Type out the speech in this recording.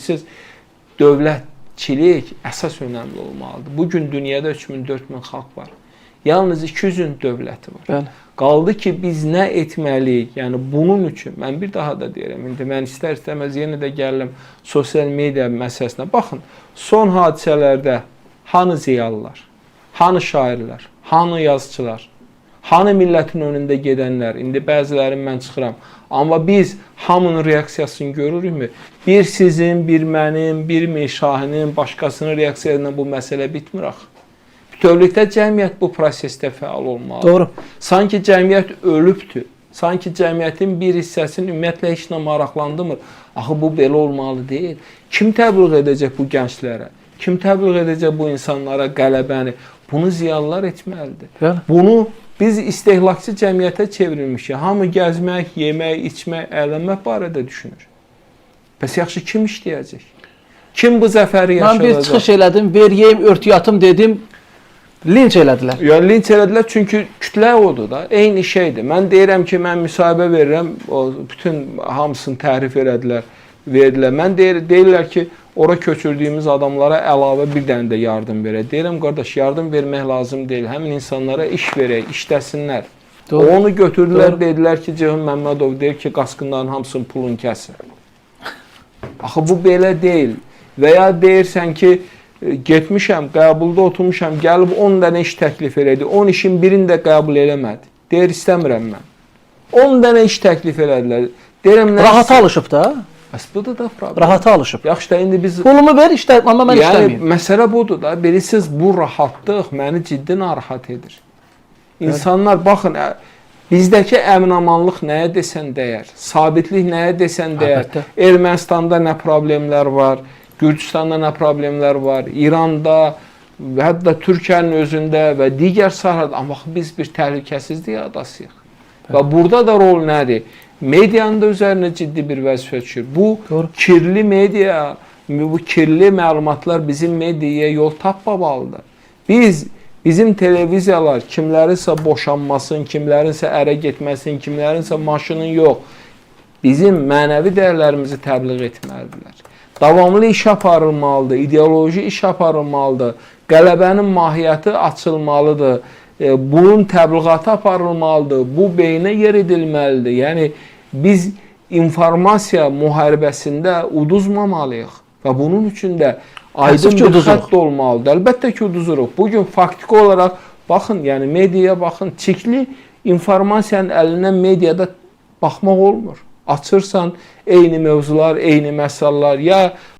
Siz dövlətçilik əsas önəmli olmalıdır. Bugün dünyada 3000-4000 xalq var. Yalnız 200-ün dövləti var. Bəli. Qaldı ki, biz nə etməliyik? Yəni bunun üçün mən bir daha da deyirəm. İndi mən istər-istəməz yenə də gəlirəm sosial media məsələsinə. Baxın, son hadisələrdə hanı ziyalılar, hanı şairlər, hanı yazıçılar, hanı millətin önündə gedənlər, indi bəzilərini mən çıxıram. Amma biz hamının reaksiyasını görürükmü? Bir sizin, bir mənim, bir Mirşahinin, başqasının reaksiyasıyla bu məsələ bitmir axı. Bütövlükdə cəmiyyət bu prosesdə fəal olmalıdır. Doğru. Sanki cəmiyyət ölübdür. Sanki cəmiyyətin bir hissəsini ümumiyyətlə heç nə maraqlandırmır. Axı bu belə olmalı deyil. Kim təbliğ edəcək bu gənclərə? Kim təbliğ edəcək bu insanlara qələbəni? Bunu ziyalılar etməlidir. Bəli. Bunu biz istehlakçı cəmiyyətə çevrilmişik. Hamı gəzmək, yemək, içmək, əylənmək barədə düşünür. Bəs yaxşı kim işləyəcək? Kim bu zəfəri yaşayacaq? Mən bir çıxış elədim, veriyim, örtüyatım dedim, linç elədilər. Yəni linç elədilər çünki kütlə odur da, eyni şeydir. Mən deyirəm ki, mən müsahibə verirəm, o bütün hamısını tərif elədilər, verdilər. Mən deyirlər ki, ora köçürdüyümüz adamlara əlavə bir dənə də yardım verək. Deyirəm, qardaş, yardım vermək lazım deyil. Həmin insanlara iş verək, işləsinlər. Doğru. Onu götürdülər, Doğru. dedilər ki, Ceyhun Məmmədov deyir ki, qaskınların hamısının pulunu kəsin. Axı bu belə deyil. Və ya deyirsən ki, getmişəm, qəbulda oturmuşam, gəlib 10 dənə iş təklif elədi. 10 işin birini də qəbul eləmədi. Deyir, istəmirəm mən. 10 dənə iş təklif elədilər. Deyirəm, nə Rahata alışıb da. Bəs bu da problem. Rahata alışıb. Yaxşı da indi biz... Pulumu ver, amma mən işləməyim. Yəni, məsələ budur da. Bilirsiniz, bu rahatlıq məni ciddi narahat edir. İnsanlar, baxın, bizdəki əmin-amanlıq nəyə desən dəyər, sabitlik nəyə desən dəyər, Ermənistanda nə problemlər var, Gürcüstanda nə problemlər var, İranda və hətta Türkiyənin özündə və digər sahələrdə. Amma biz bir təhlükəsizlik adasıyıq. Və burada da rol nədir? Medianın da üzərinə ciddi bir vəzifə düşür. Bu kirli media, bu kirli məlumatlar bizim mediaya yol tapmamalıdır. Bizim televiziyalar kimlərinsə boşanmasın, kimlərinsə ərə getməsin, kimlərinsə maşının yox, bizim mənəvi dəyərlərimizi təbliğ etməlidirlər. Davamlı iş aparılmalıdır, ideoloji iş aparılmalıdır, qələbənin mahiyyəti açılmalıdır, bunun təbliğatı aparılmalıdır, bu beyinə yer edilməlidir. Yəni, biz informasiya müharibəsində uduzmamalıyıq və bunun üçün də aydın bir xətt olmalıdır. Əlbəttə ki, uduzuruq. Bugün faktiki olaraq, baxın, yəni mediaya baxın, çikli informasiyanın əlindən mediada baxmaq olmur. Açırsan, eyni mövzular, eyni məsələlər, ya